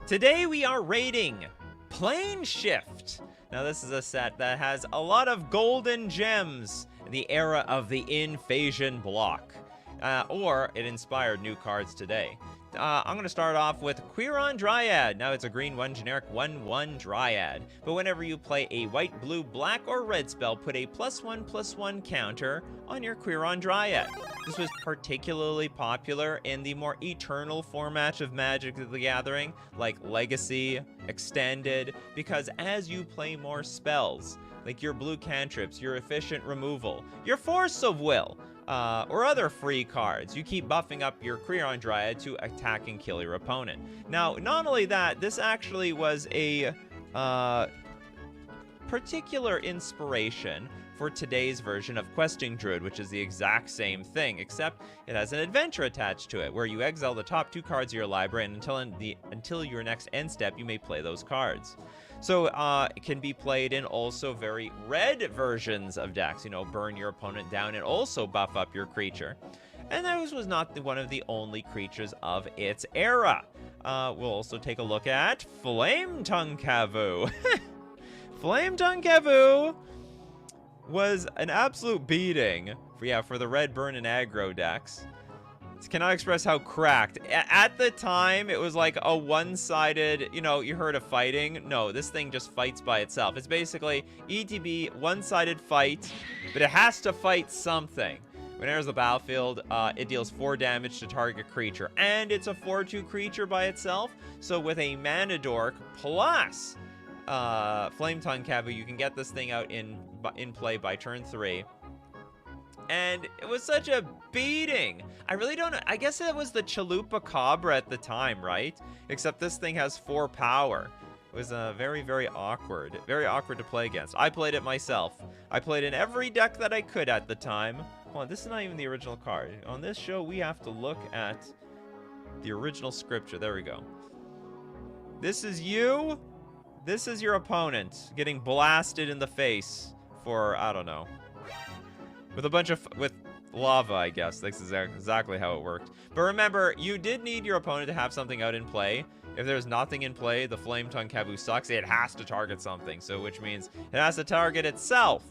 Today we are raiding Planeshift. Now this is a set that has a lot of golden gems in the era of the Invasion block. Or it inspired new cards today. I'm going to start off with Quiron Dryad. Now it's a green 1 generic 1/1 Dryad. But whenever you play a white, blue, black, or red spell, put a +1/+1 counter on your Quiron Dryad. This was particularly popular in the more eternal format of Magic the Gathering, like Legacy, Extended, because as you play more spells, like your blue cantrips, your efficient removal, your Force of Will, or other free cards, you keep buffing up your Quiron Dryad to attack and kill your opponent. Now, not only that, this actually was a particular inspiration for today's version of Questing Druid, which is the exact same thing, except it has an adventure attached to it, where you exile the top 2 cards of your library, and until your next end step, you may play those cards. So it can be played in also very red versions of decks, you know, burn your opponent down and also buff up your creature. And this was not one of the only creatures of its era. We'll also take a look at Flametongue Kavu. Flametongue Kavu was an absolute beating for the red, burn, and aggro decks. Cannot express how cracked. At the time, it was like a one-sided, you know, you heard of fighting. No, this thing just fights by itself. It's basically ETB, one-sided fight, but it has to fight something. When it enters the battlefield, it deals 4 damage to target creature, and it's a 4/2 creature by itself. So with a Mana Dork plus Flametongue Kavu, you can get this thing out in play by turn 3. And it was such a beating. I really don't know. I guess it was the Chalupa Cabra at the time, right? Except this thing has 4 power. It was very, very awkward. Very awkward to play against. I played it myself. I played in every deck that I could at the time. Hold on, this is not even the original card. On this show, we have to look at the original scripture. There we go. This is you. This is your opponent getting blasted in the face for, I don't know. With lava, I guess. That's exactly how it worked. But remember, you did need your opponent to have something out in play. If there's nothing in play, the Flametongue Kavu sucks. It has to target something, so which means it has to target itself.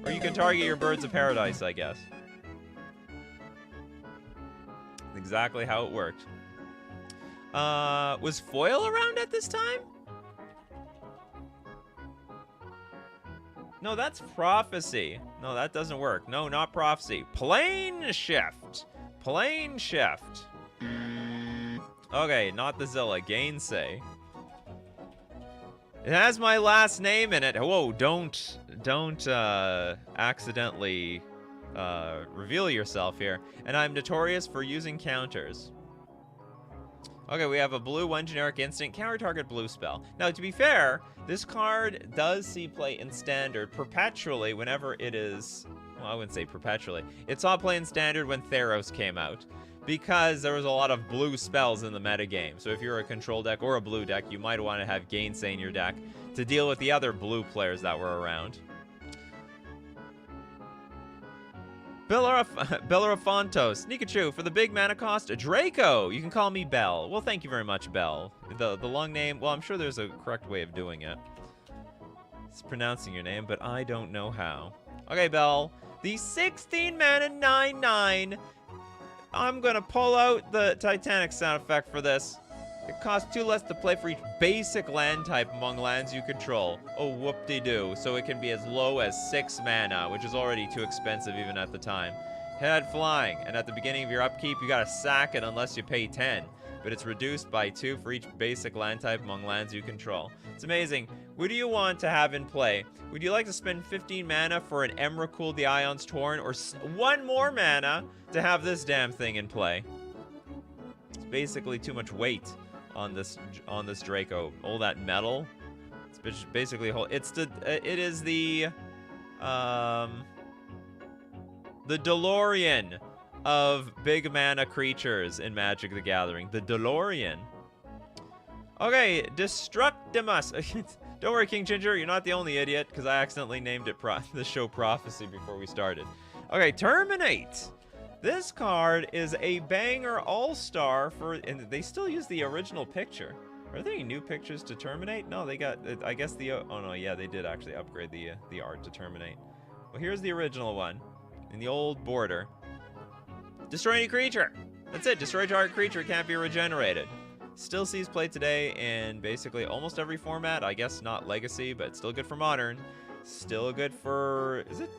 Or you can target your Birds of Paradise, I guess. Exactly how it worked. Was Foil around at this time? No, that's Prophecy. No, that doesn't work. No, not Prophecy. Planeshift. Planeshift. Okay, not the Zilla. Gainsay. It has my last name in it. Whoa, don't accidentally reveal yourself here. And I'm notorious for using counters. Okay, we have a blue 1 generic instant counter target blue spell. Now, to be fair, this card does see play in standard perpetually whenever it is... Well, I wouldn't say perpetually. It saw play in standard when Theros came out, because there was a lot of blue spells in the metagame. So if you're a control deck or a blue deck, you might want to have Gainsay in your deck to deal with the other blue players that were around. Bellerafontos, Nikachu, for the big mana cost, Draco. You can call me Bell. Well, thank you very much, Bell. The long name, well, I'm sure there's a correct way of doing it. It's pronouncing your name, but I don't know how. Okay, Bell. The 16 mana 9/9. I'm gonna pull out the Titanic sound effect for this. It costs 2 less to play for each basic land type among lands you control. Oh, whoop-de-doo. So it can be as low as 6 mana, which is already too expensive even at the time. Head flying, and at the beginning of your upkeep, you gotta sack it unless you pay 10. But it's reduced by 2 for each basic land type among lands you control. It's amazing. What do you want to have in play? Would you like to spend 15 mana for an Emrakul the Ion's Torn, or 1 more mana to have this damn thing in play? It's basically too much weight on this Draco. All that metal. It's basically a whole. It is the DeLorean of big mana creatures in Magic the Gathering. The DeLorean. Okay, Destructimus. Don't worry, King Ginger, you're not the only idiot, because I accidentally named it the show Prophecy before we started. Okay, Terminate. This card is a banger all-star for, and they still use the original picture. Are there any new pictures to terminate? No, they got, I guess the, oh no, yeah, they did actually upgrade the art to terminate. Well, here's the original one in the old border. Destroy any creature. That's it. Destroy target creature, can't be regenerated. Still sees play today in basically almost every format. I guess not Legacy, but still good for Modern. Still good for, is it?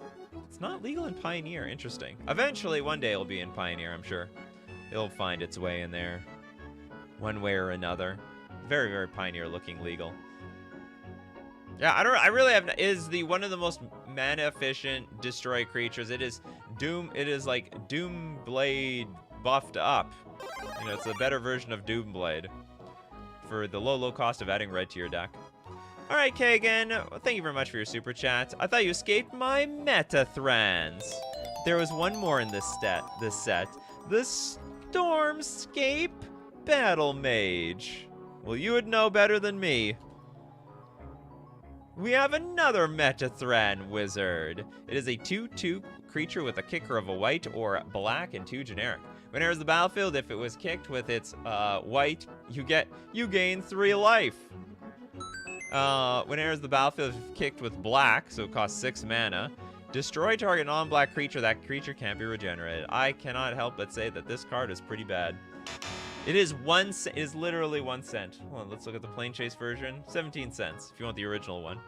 It's not legal in Pioneer. Interesting. Eventually, one day it'll be in Pioneer, I'm sure. It'll find its way in there one way or another. Very, very Pioneer looking legal. Yeah, I really have, is the one of the most mana efficient destroy creatures. It is like Doomblade buffed up. You know, it's a better version of Doomblade for the low cost of adding red to your deck. All right, Kagan, thank you very much for your super chat. I thought you escaped my Metathrans. There was one more in this set. The Stormscape Battle Mage. Well, you would know better than me. We have another Metathran Wizard. It is a 2/2 creature with a kicker of a white or black and 2 generic. When it enters the battlefield, if it was kicked with its white, you gain 3 life. When it enters the battlefield, if kicked with black, so it costs 6 mana, destroy target non-black creature. That creature can't be regenerated. I cannot help but say that this card is pretty bad. It is it is literally 1 cent. Hold on, let's look at the Plane Chase version. 17 cents if you want the original one.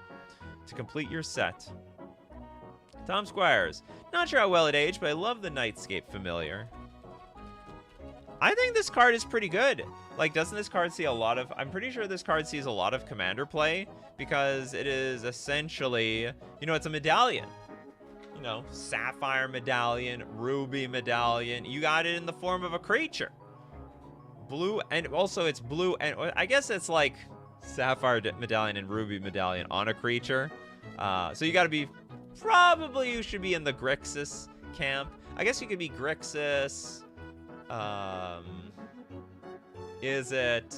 To complete your set. Tom Squires. Not sure how well it aged, but I love the Nightscape Familiar. I think this card is pretty good. Like, doesn't this card see a lot of... I'm pretty sure this card sees a lot of commander play because it is essentially... You know, it's a medallion. You know, Sapphire Medallion, Ruby Medallion. You got it in the form of a creature. Blue, and also it's blue, and I guess it's like Sapphire Medallion and Ruby Medallion on a creature. So you got to be... Probably you should be in the Grixis camp. I guess you could be Grixis... Is it...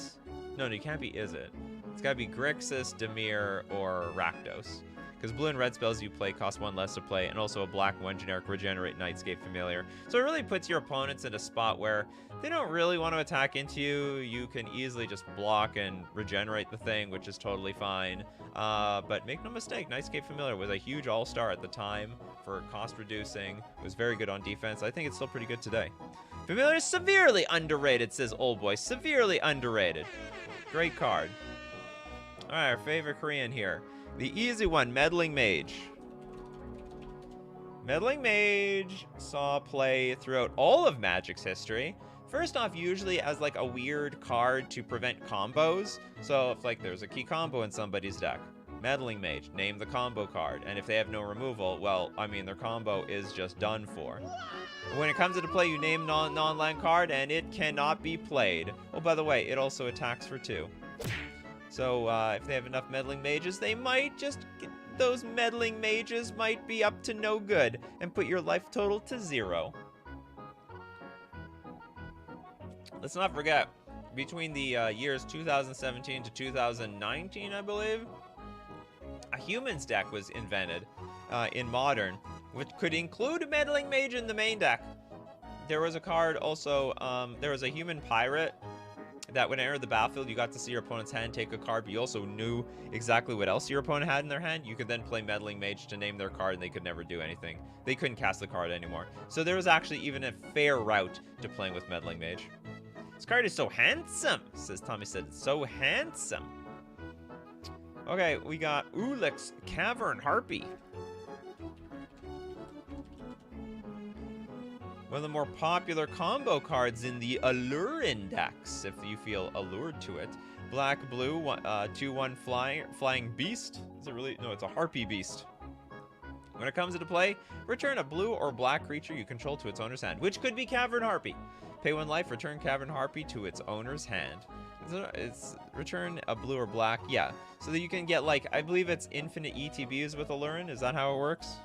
No, you can't be Is it. It's got to be Grixis, Dimir, or Rakdos. Because blue and red spells you play cost 1 less to play, and also a black 1 generic regenerate Nightscape Familiar. So it really puts your opponents in a spot where they don't really want to attack into you. You can easily just block and regenerate the thing, which is totally fine. But make no mistake, Nightscape Familiar was a huge all-star at the time for cost reducing. It was very good on defense. I think it's still pretty good today. Familiar is severely underrated, says Old Boy. Severely underrated. Great card. All right, our favorite Korean here. The easy one, Meddling Mage. Meddling Mage saw play throughout all of Magic's history. First off, usually as like a weird card to prevent combos. So if like there's a key combo in somebody's deck, Meddling Mage, name the combo card. And if they have no removal, well, I mean, their combo is just done for. When it comes into play, you name non-land card and it cannot be played. Oh, by the way, it also attacks for 2. So if they have enough Meddling Mages, they might just get, those Meddling Mages might be up to no good and put your life total to 0. Let's not forget, between the years 2017 to 2019, I believe, a Humans deck was invented in Modern, which could include a Meddling Mage in the main deck. There was a card also, there was a Human Pirate that when it entered the battlefield, you got to see your opponent's hand, take a card, but you also knew exactly what else your opponent had in their hand. You could then play Meddling Mage to name their card, and they could never do anything. They couldn't cast the card anymore. So there was actually even a fair route to playing with Meddling Mage. This card is so handsome, says Tommy said. It's so handsome. Okay, we got Ulix Cavern Harpy. One of the more popular combo cards in the Allure Index, if you feel allured to it. Black, blue, 2/1 flying beast. Is it really? No, it's a Harpy beast. When it comes into play, return a blue or black creature you control to its owner's hand, which could be Cavern Harpy. Pay 1 life, return Cavern Harpy to its owner's hand. It's return a blue or black, yeah. So that you can get, like, I believe it's infinite ETBs with Allurin. Is that how it works?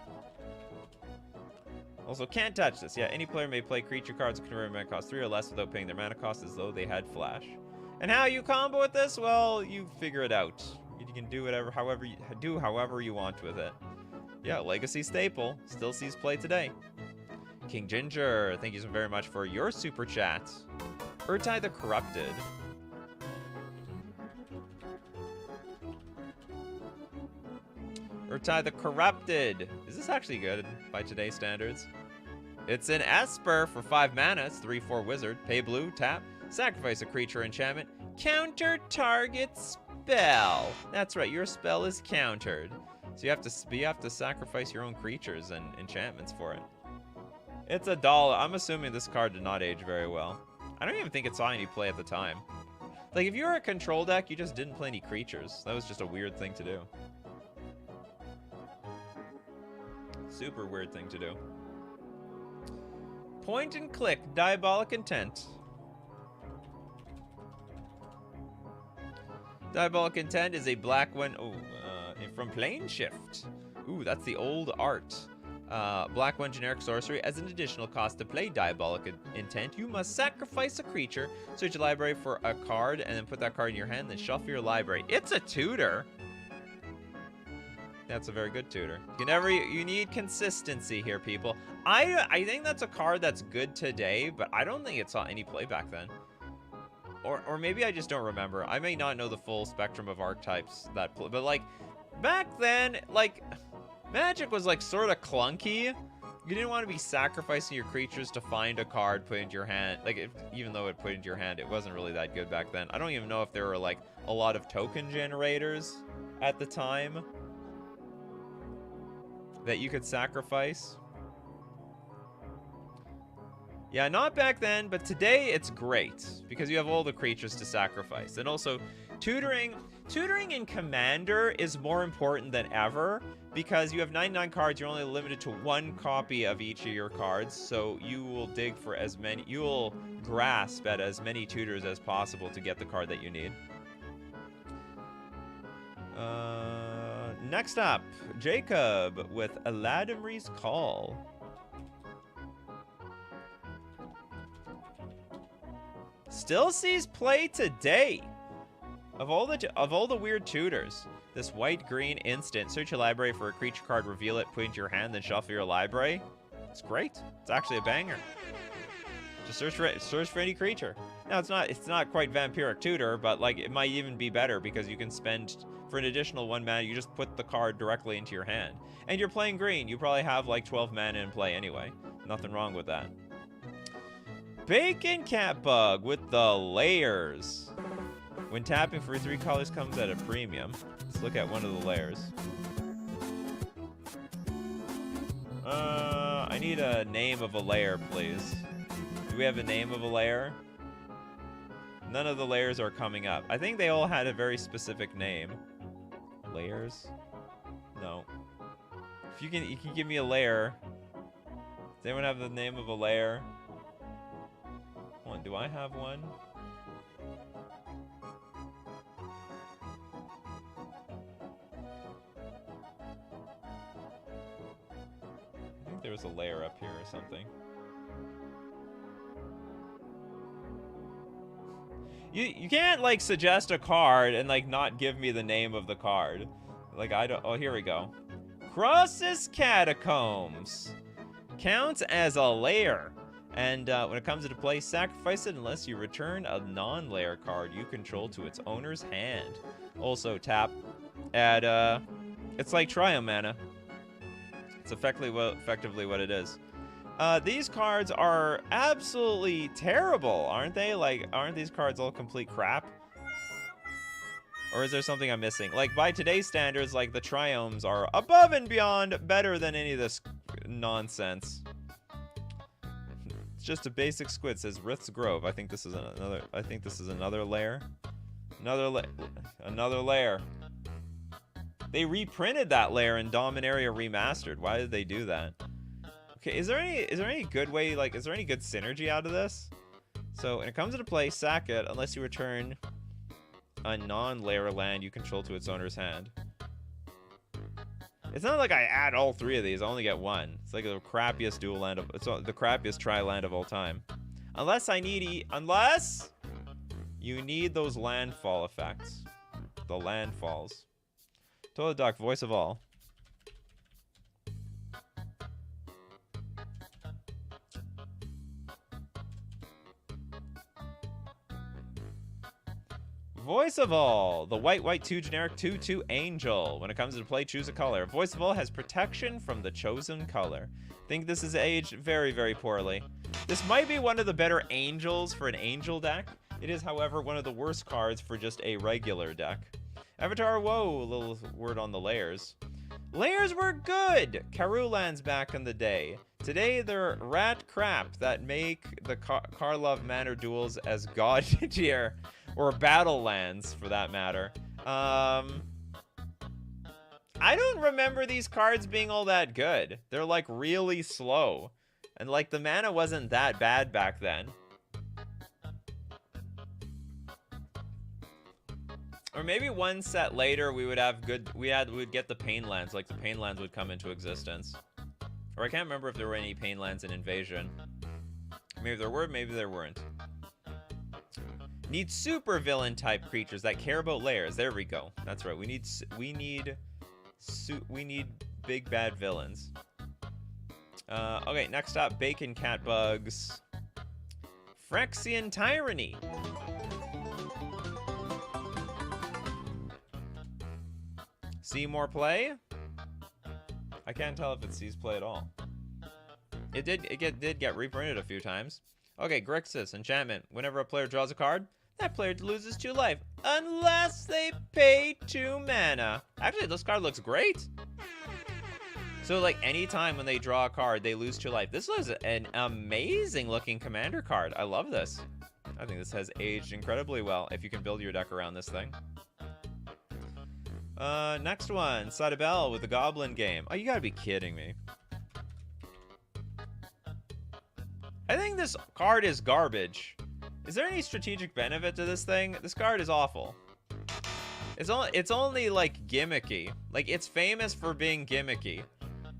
Also, can't touch this. Yeah, any player may play creature cards that convert mana cost 3 or less without paying their mana cost as though they had flash. And how you combo with this? Well, you figure it out. You can do however you want with it. Yeah, Legacy staple. Still sees play today. King Ginger, thank you so very much for your super chat. Urtai the Corrupted. Murtai the Corrupted. Is this actually good by today's standards? It's an Esper for 5 mana. It's 3/4 wizard. Pay blue, tap, sacrifice a creature enchantment, counter target spell. That's right, your spell is countered. So you have to sacrifice your own creatures and enchantments for it. It's $1. I'm assuming this card did not age very well. I don't even think it saw any play at the time. Like, if you were a control deck, you just didn't play any creatures. That was just a weird thing to do. Super weird thing to do. Point and click, Diabolic Intent. Diabolic Intent is a black one from Planeshift. Ooh, that's the old art. Black one generic sorcery. As an additional cost to play Diabolic Intent, you must sacrifice a creature, search your library for a card, and then put that card in your hand, then shuffle your library. It's a tutor. That's a very good tutor. You need consistency here, people. I think that's a card that's good today, but I don't think it saw any play back then. Or maybe I just don't remember. I may not know the full spectrum of archetypes that play, but like back then, like Magic was like sort of clunky. You didn't want to be sacrificing your creatures to find a card, put into your hand. Like, even though it put into your hand, it wasn't really that good back then. I don't even know if there were like a lot of token generators at the time that you could sacrifice. Yeah, not back then, but today it's great because you have all the creatures to sacrifice. And also, tutoring in Commander is more important than ever because you have 99 cards. You're only limited to 1 copy of each of your cards, so you will dig for as many. You will grasp at as many tutors as possible to get the card that you need. Next up, Jacob with Aladamri's Call. Still sees play today. Of all the weird tutors, this white-green instant, search your library for a creature card, reveal it, put it into your hand, then shuffle your library. It's great. It's actually a banger. Just search for any creature. Now it's not quite Vampiric Tutor, but like it might even be better because you can spend for an additional 1 mana, you just put the card directly into your hand. And you're playing green. You probably have like 12 mana in play anyway. Nothing wrong with that. Bacon Cat Bug with the layers. When tapping for 3 colors comes at a premium. Let's look at one of the layers. I need a name of a layer, please. Do we have a name of a layer? None of the layers are coming up. I think they all had a very specific name. Layers? No. If you can give me a layer. Does anyone have the name of a layer? Do I have one? I think there was a layer up here or something. You can't like suggest a card and like not give me the name of the card. Like I don't. Oh, here we go. Crossus Catacombs counts as a layer. And when it comes into play, sacrifice it unless you return a non-layer card you control to its owner's hand. Also tap, add, it's like Trio Mana. It's effectively what it is. These cards are absolutely terrible, aren't they? Like, aren't these cards all complete crap? Or is there something I'm missing? Like, by today's standards, like, the Triomes are above and beyond better than any of this nonsense. It's just a basic squid. It says Rith's Grove. I think this is another layer. Another layer. They reprinted that layer in Dominaria Remastered. Why did they do that? Okay, is there any good way, like, is there any good synergy out of this? So when it comes into play, sack it unless you return a non-layer land you control to its owner's hand. It's not like I add all 3 of these. I only get 1. It's like the crappiest dual land of... It's the crappiest tri-land of all time. Unless you need those landfall effects. The landfalls. Toilet Doc, voice of all. Voice of All, the white 2 generic 2/2 angel. When it comes to play, choose a color. Voice of All has protection from the chosen color. Think this is aged very, very poorly. This might be one of the better angels for an angel deck. It is, however, one of the worst cards for just a regular deck. Avatar, whoa, a little word on the layers. Layers were good! Karoo lands back in the day. Today, they're rat crap that make the Karlov Manor duels as god tier. Or battle lands, for that matter. I don't remember these cards being all that good. They're, like, really slow. And, like, the mana wasn't that bad back then. Or maybe one set later we would have good... We'd get the Pain lands. Like, the Pain lands would come into existence. Or I can't remember if there were any Pain lands in Invasion. Maybe there were, maybe there weren't. Need super villain type creatures that care about layers. There we go. That's right. We need big bad villains. Okay, next up, Bacon Cat Bugs. Phyrexian Tyranny. See more play? I can't tell if it sees play at all. It did get reprinted a few times. Okay, Grixis, enchantment. Whenever a player draws a card, that player loses 2 life, unless they pay 2 mana. Actually, this card looks great. So, like, anytime when they draw a card, they lose 2 life. This was an amazing-looking commander card. I love this. I think this has aged incredibly well, if you can build your deck around this thing. Next one, Sadabel with the Goblin game. Oh, you gotta be kidding me. I think this card is garbage. Is there any strategic benefit to this thing? This card is awful. It's only like gimmicky. Like, it's famous for being gimmicky,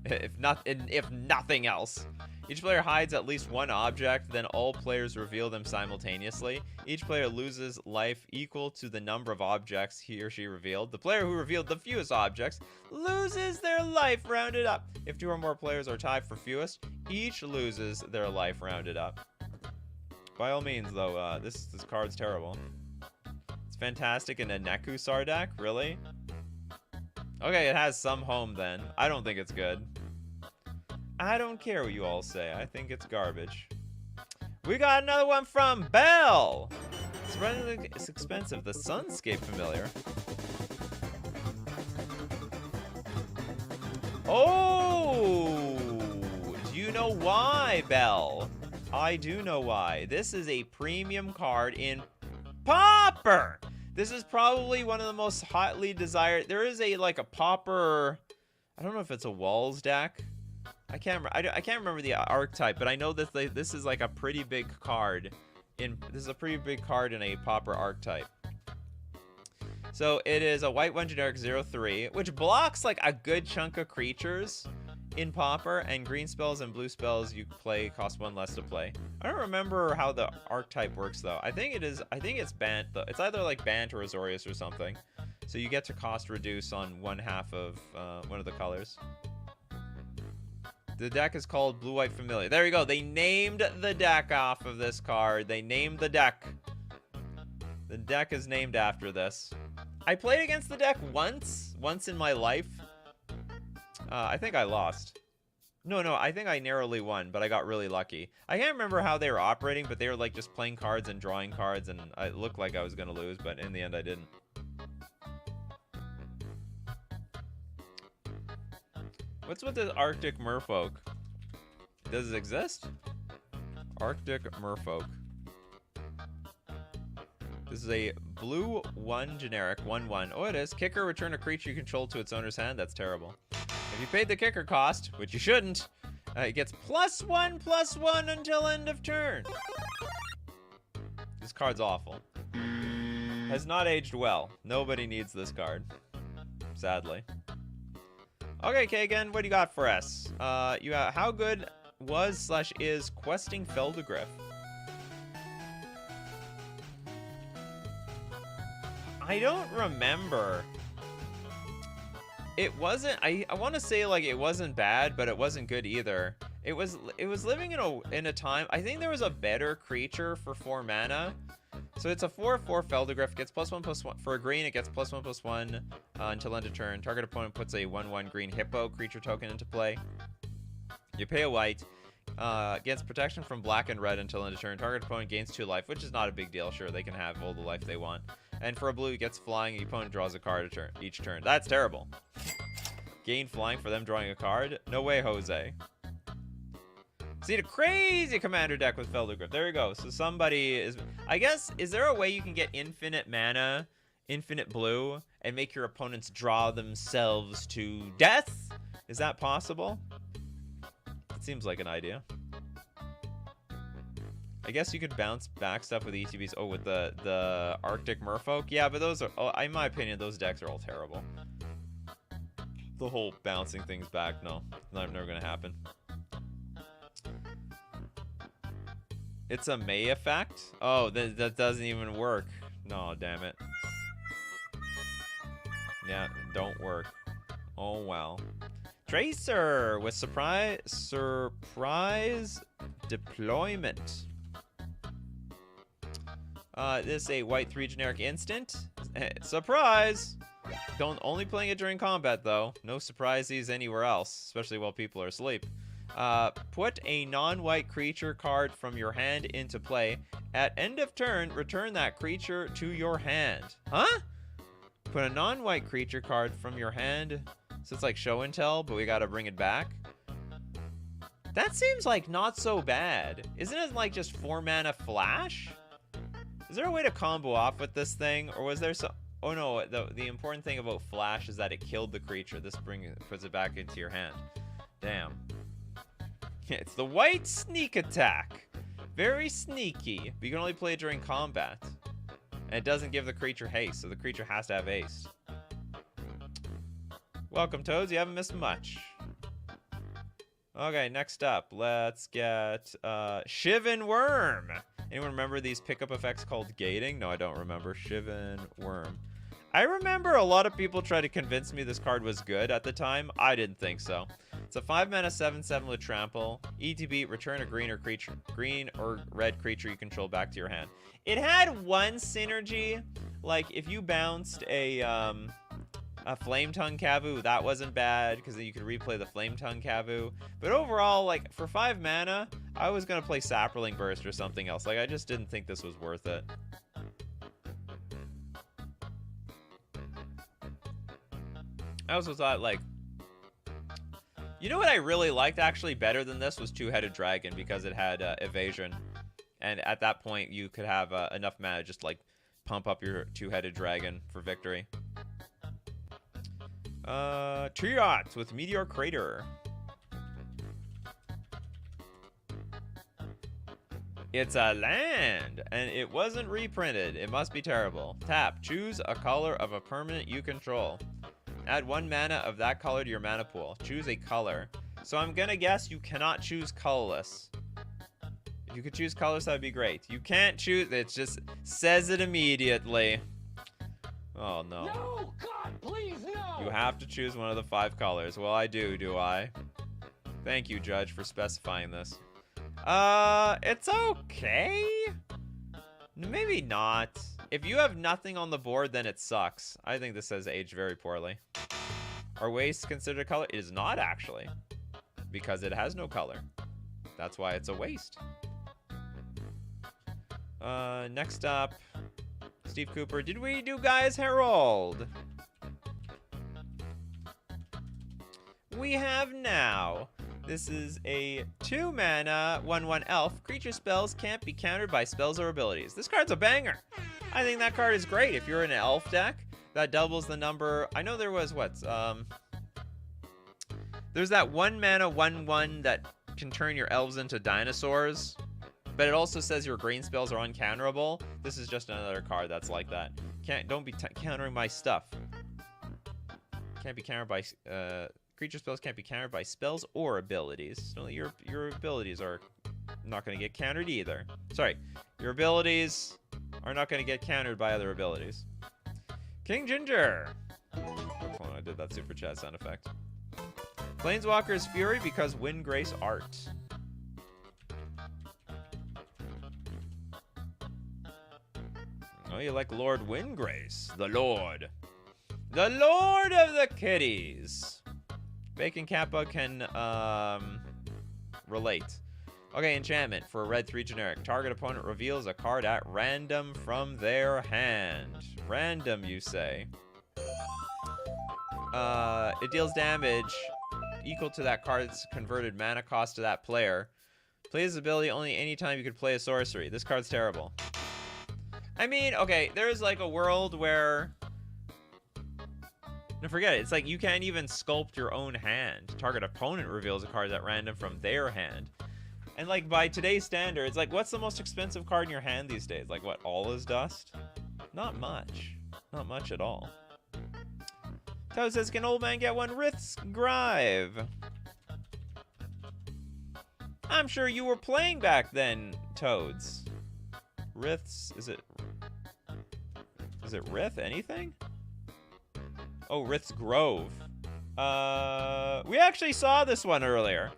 if nothing else. Each player hides at least 1 object, then all players reveal them simultaneously. Each player loses life equal to the number of objects he or she revealed. The player who revealed the fewest objects loses their life rounded up. If 2 or more players are tied for fewest, each loses their life rounded up. By all means, though, this card's terrible. It's fantastic in a Neku Sardak, really? Okay, it has some home then. I don't think it's good. I don't care what you all say. I think it's garbage. We got another one from Bell. It's expensive. The Sunscape familiar. Oh! Do you know why, Bell? I do know why. This is a premium card in Pauper. This is probably one of the most hotly desired. There is a Pauper. I don't know if it's a Walls deck. I can't remember the archetype, but I know that this is like a pretty big card. This is a pretty big card in a Pauper archetype. So it is a white 1 generic 0/3, which blocks like a good chunk of creatures in Pauper, and green spells and blue spells you play cost 1 less to play. I don't remember how the archetype works though. I think it's Bant though. It's either like Bant or Azorius or something. So you get to cost reduce on 1/2 of one of the colors. The deck is called Blue-White Familiar. There you go. They named the deck off of this card. They named the deck. The deck is named after this. I played against the deck once in my life. I think I lost. No, I think I narrowly won, but I got really lucky. I can't remember how they were operating, but they were like just playing cards and drawing cards, and it looked like I was going to lose, but in the end I didn't. What's with the Arctic Merfolk? Does it exist? Arctic Merfolk. This is a blue 1 generic 1/1. Oh, it is. Kicker, return a creature you control to its owner's hand. That's terrible. If you paid the kicker cost, which you shouldn't, it gets +1/+1 until end of turn. This card's awful. Has not aged well. Nobody needs this card. Sadly. Okay, Kagan, what do you got for us? How good was/is Questing Feldegriff? I don't remember. It wasn't. I want to say like it wasn't bad, but it wasn't good either. It was living in a time. I think there was a better creature for 4 mana, So it's a 4/4 Feldergriff. Gets +1/+1 for a green. It gets +1/+1 until end of turn. Target opponent puts a 1/1 green hippo creature token into play. You pay a white. Gets protection from black and red until end of turn. Target opponent gains 2 life, which is not a big deal. Sure, they can have all the life they want. And for a blue, it gets flying. The opponent draws a card each turn. That's terrible. Gain flying for them drawing a card? No way, Jose. See, a crazy commander deck with Feldergriff. There you go. So somebody is... I guess, is there a way you can get infinite mana, infinite blue, and make your opponents draw themselves to death? Is that possible? It seems like an idea. I guess you could bounce back stuff with ETBs. Oh, with the Arctic Merfolk? Yeah, but those are... Oh, in my opinion, those decks are all terrible. The whole bouncing things back, no. Never gonna happen. It's a May effect? Oh, that doesn't even work. No, damn it. Yeah, don't work. Oh, well. Tracer with surprise deployment. This is a white 3 generic instant. Surprise! Don't only playing it during combat though. No surprises anywhere else, especially while people are asleep. Put a non-white creature card from your hand into play. At end of turn, return that creature to your hand. Huh? Put a non-white creature card from your hand. So it's like show and tell, but we gotta bring it back. That seems like not so bad. Isn't it like just 4 mana flash? Is there a way to combo off with this thing? Or was there some... Oh no, the important thing about flash is that it killed the creature. This puts it back into your hand. Damn. It's the white sneak attack. Very sneaky, but you can only play it during combat. And it doesn't give the creature haste, so the creature has to have haste. Welcome, Toads. You haven't missed much. Okay, next up, let's get Shivan Worm. Anyone remember these pickup effects called gating? No, I don't remember. Shivan Worm. I remember a lot of people tried to convince me this card was good at the time. I didn't think so. It's a 5 mana 7/7 with trample. ETB, return a green or red creature you control back to your hand. It had one synergy. Like if you bounced a Flame Tongue Kavu, that wasn't bad because then you could replay the Flame Tongue Kavu. But overall, like for 5 mana, I was gonna play Saproling Burst or something else. Like I just didn't think this was worth it. I also thought like, you know what I really liked actually better than this was Two-Headed Dragon because it had evasion, and at that point you could have enough mana just like pump up your Two-Headed Dragon for victory. Triot with Meteor Crater. It's a land, and it wasn't reprinted. It must be terrible. Tap, choose a color of a permanent you control. Add 1 mana of that color to your mana pool. Choose a color. So I'm gonna guess you cannot choose colorless. If you could choose colors, that would be great. You can't choose, it just says it immediately. Oh no. No, God, please, no! You have to choose one of the 5 colors. Well, I do I? Thank you, Judge, for specifying this. It's okay? Maybe not. If you have nothing on the board, then it sucks. I think this has aged very poorly. Are waste considered a color? It is not, actually. Because it has no color. That's why it's a waste. Next up, Steve Cooper. Did we do Gaia's Herald? We have now. This is a 2 mana 1/1 elf. Creature spells can't be countered by spells or abilities. This card's a banger. I think that card is great. If you're in an elf deck, that doubles the number. I know there was there's that 1 mana 1/1 that can turn your elves into dinosaurs, but it also says your green spells are uncounterable. This is just another card that's like that. Don't be countering my stuff. Can't be countered by creature spells can't be countered by spells or abilities. So your abilities are not going to get countered either. Sorry, your abilities are not going to get countered by other abilities. King Ginger. Oh, I did that super chat sound effect. Planeswalker's Fury because Windgrace art. Oh, you like Lord Windgrace. The Lord. The Lord of the Kitties. Bacon Kappa can, relate. Okay, enchantment for a red 3 generic. Target opponent reveals a card at random from their hand. Random, you say. It deals damage equal to that card's converted mana cost to that player. Play this ability only anytime you could play a sorcery. This card's terrible. I mean, okay, there's like a world where... No, forget it. It's like you can't even sculpt your own hand. Target opponent reveals a card at random from their hand. And like by today's standards, like what's the most expensive card in your hand these days? Like what, all is dust? Not much. Not much at all. Toad says, can old man get one Rith's Grive? I'm sure you were playing back then, Toads. Rith's, is it Rith anything? Oh, Rith's Grove. We actually saw this one earlier.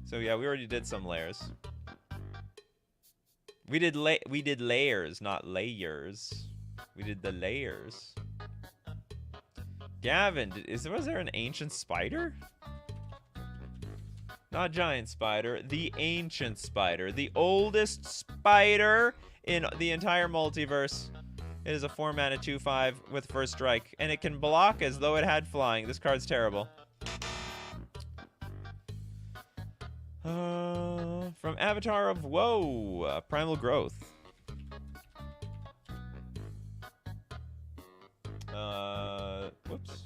So yeah, we already did some layers. We did layers, not layers. We did the layers. Gavin, was there an ancient spider? Not giant spider, the ancient spider. The oldest spider in the entire multiverse. It is a 4-mana 2/5 with first strike, and it can block as though it had flying. This card's terrible. From Avatar of Woe, Primal Growth. Whoops.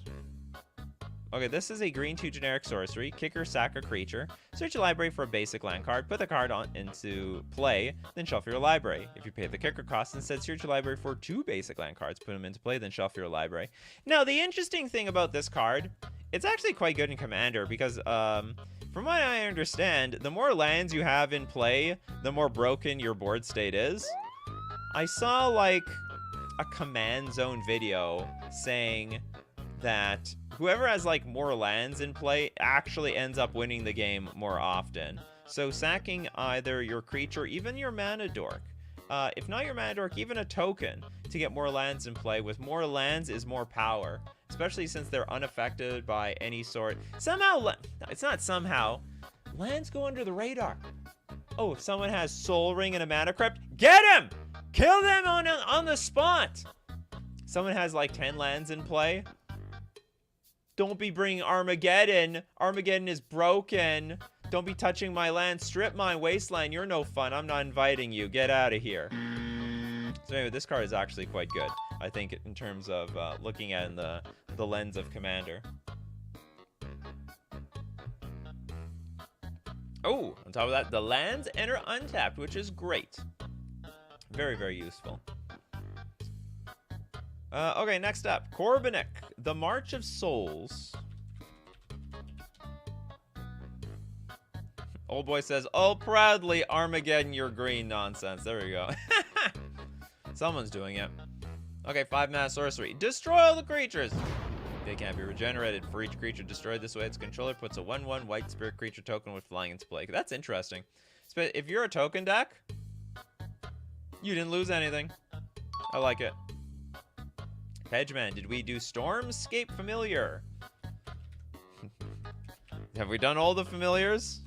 Okay, this is a green 2 generic sorcery. Kicker, sack a creature. Search your library for a basic land card. Put the card into play, then shuffle your library. If you pay the kicker cost, instead search your library for 2 basic land cards. Put them into play, then shuffle your library. Now, the interesting thing about this card, it's actually quite good in Commander because, from what I understand, the more lands you have in play, the more broken your board state is. I saw, like, a command zone video saying that whoever has like more lands in play actually ends up winning the game more often. So sacking either your creature, even your mana dork, if not your mana dork, even a token to get more lands in play. With more lands is more power, especially since they're unaffected by any sort. Somehow, it's not somehow, lands go under the radar. Oh, if someone has Soul Ring and a Mana Crypt, get him! Kill them on the spot! Someone has like 10 lands in play. Don't be bringing Armageddon. Armageddon is broken. Don't be touching my land. Strip mine, Wasteland. You're no fun. I'm not inviting you. Get out of here. So anyway, this card is actually quite good, I think, in terms of looking at it in the lens of Commander. Oh, on top of that, the lands enter untapped, which is great. Very, very useful. Okay, next up, Korbanik, the March of Souls. Old boy says, "Oh, proudly Armageddon your green nonsense." There we go. Someone's doing it. Okay, 5-mana sorcery. Destroy all the creatures. They can't be regenerated. For each creature destroyed this way, its controller puts a 1/1 white spirit creature token with flying into play. That's interesting. If you're a token deck, you didn't lose anything. I like it. Hedgeman, did we do Stormscape Familiar? Have we done all the familiars?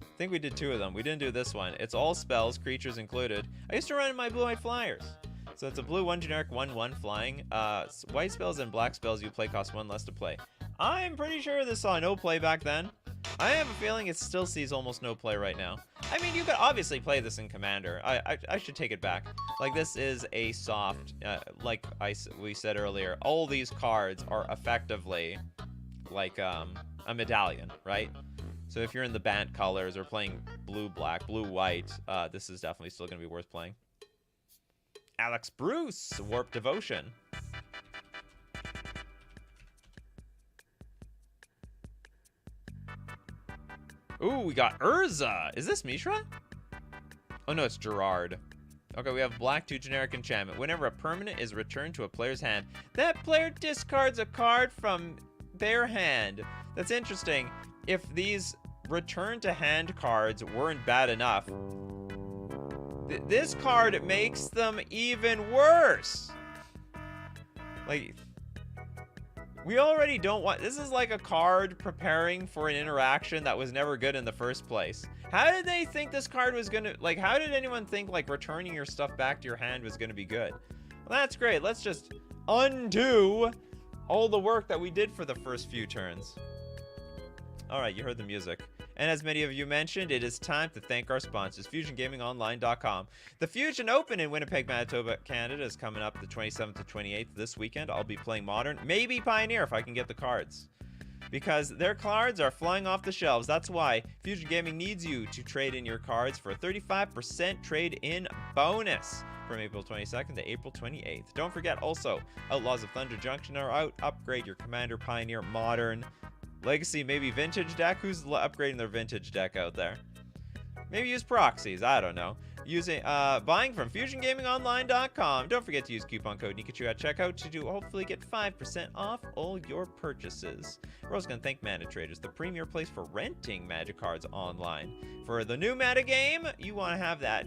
I think we did 2 of them. We didn't do this one. It's all spells, creatures included. I used to run in my blue-white flyers. So it's a blue 1 generic 1/1 flying. White spells and black spells you play cost 1 less to play. I'm pretty sure this saw no play back then. I have a feeling it still sees almost no play right now. I mean, you could obviously play this in Commander. I should take it back. Like, this is a soft, like we said earlier, all these cards are effectively like a medallion, right? So if you're in the Bant colors or playing blue-black, blue-white, this is definitely still going to be worth playing. Alex Bruce, Warp Devotion. Ooh, we got Urza. Is this Mishra? Oh, no, it's Gerard. Okay, we have black 2 generic enchantment. Whenever a permanent is returned to a player's hand, that player discards a card from their hand. That's interesting. If these return to hand cards weren't bad enough, This card makes them even worse. Like, we already don't want... This is like a card preparing for an interaction that was never good in the first place. How did they think this card was gonna... Like, how did anyone think, like, returning your stuff back to your hand was gonna be good? Well, that's great. Let's just undo all the work that we did for the first few turns. Alright, you heard the music. And as many of you mentioned, it is time to thank our sponsors, FusionGamingOnline.com. The Fusion Open in Winnipeg, Manitoba, Canada is coming up the 27th to 28th this weekend. I'll be playing Modern, maybe Pioneer if I can get the cards. Because their cards are flying off the shelves. That's why Fusion Gaming needs you to trade in your cards for a 35% trade-in bonus from April 22nd to April 28th. Don't forget also, Outlaws of Thunder Junction are out. Upgrade your Commander, Pioneer, Modern, Legacy, maybe Vintage deck. Who's upgrading their Vintage deck out there? Maybe use proxies. I don't know. Using buying from FusionGamingOnline.com. Don't forget to use coupon code Nikachu at checkout to hopefully get 5% off all your purchases. We're also going to thank Mana Traders, the premier place for renting Magic cards online. For the new meta game, you want to have that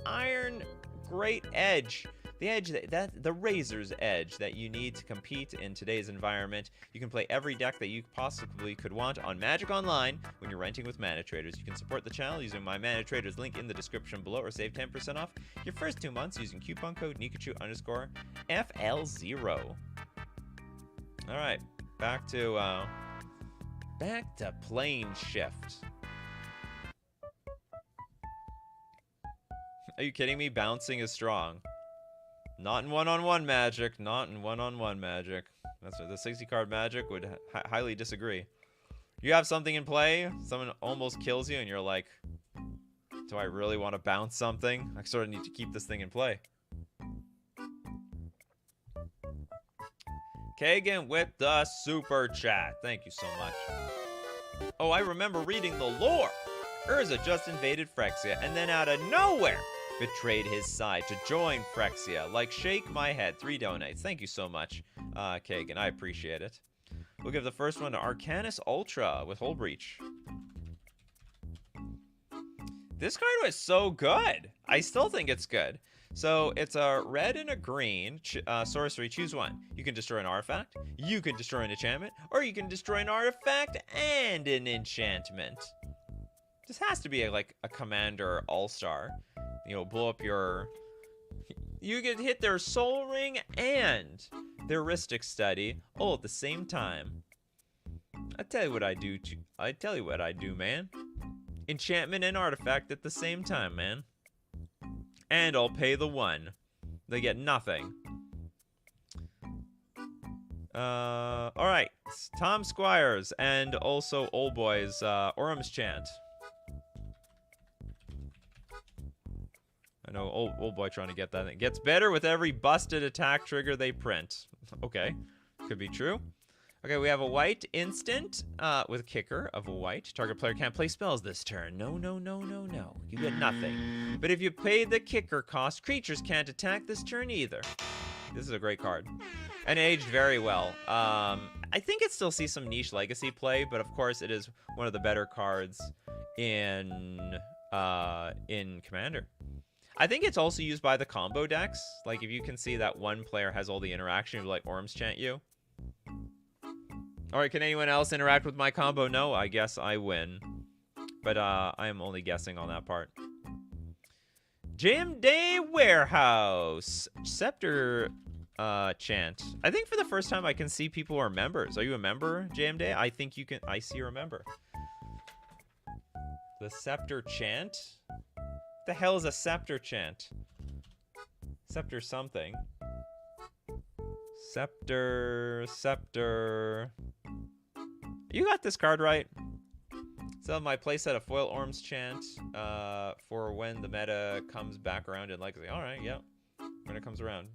iron great edge. The edge, the razor's edge that you need to compete in today's environment. You can play every deck that you possibly could want on Magic Online when you're renting with Mana Traders. You can support the channel using my Mana Traders link in the description below or save 10% off your first 2 months using coupon code Nikachu_FL0. Alright, back to Planeshift. Are you kidding me? Bouncing is strong. Not in one-on-one Magic. Not in one-on-one Magic. That's what the 60-card Magic would highly disagree. You have something in play, someone almost kills you, and you're like, do I really want to bounce something? I sort of need to keep this thing in play. Kagan with the super chat. Thank you so much. Oh, I remember reading the lore. Urza just invaded Phyrexia, and then out of nowhere, betrayed his side to join Phyrexia. Like, shake my head. 3 donates. Thank you so much, Kagan. I appreciate it. We'll give the first one to Arcanus Ultra with Hull Breach. This card was so good. I still think it's good. So it's a red and a green sorcery. Choose one. You can destroy an artifact, you can destroy an enchantment, or you can destroy an artifact and an enchantment. This has to be like a commander all-star. You know, blow up your... You can hit their Soul Ring and their Rhystic Study all at the same time. I tell you what I do, man. Enchantment and artifact at the same time, man. And I'll pay the 1. They get nothing. Alright. Tom Squires and also Old Boy's Orum's Chant. I know, old boy trying to get that. It gets better with every busted attack trigger they print. Okay, could be true. Okay, we have a white instant with a kicker of a white. Target player can't play spells this turn. No, no, no, no, no. You get nothing. But if you pay the kicker cost, creatures can't attack this turn either. This is a great card. And it aged very well. I think it still sees some niche legacy play, but of course it is one of the better cards in Commander. I think it's also used by the combo decks. Like, if you can see that one player has all the interaction, you'd like Orum's Chant you. Alright, can anyone else interact with my combo? No, I guess I win. But I am only guessing on that part. Jam Day Warehouse. Scepter Chant. I think for the first time I can see people who are members. Are you a member, Jam Day? I think you can. I see you're a member. The Scepter Chant? What the hell is a Scepter Chant? Scepter something. Scepter. You got this card right. So my playset of Foil Orum's Chant for when the meta comes back around in Legacy. Alright, yeah. When it comes around.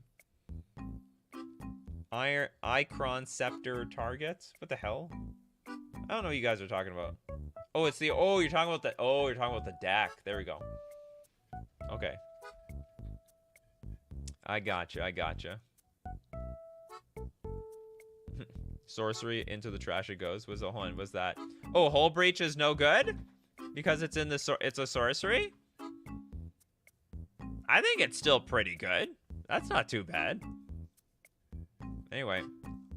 Icron Scepter targets? What the hell? I don't know what you guys are talking about. Oh, it's the... you're talking about the deck. There we go. Okay. I gotcha. Sorcery, into the trash it goes. Was that... Oh, Hull Breach is no good? Because it's in the... it's a sorcery? I think it's still pretty good. That's not too bad. Anyway.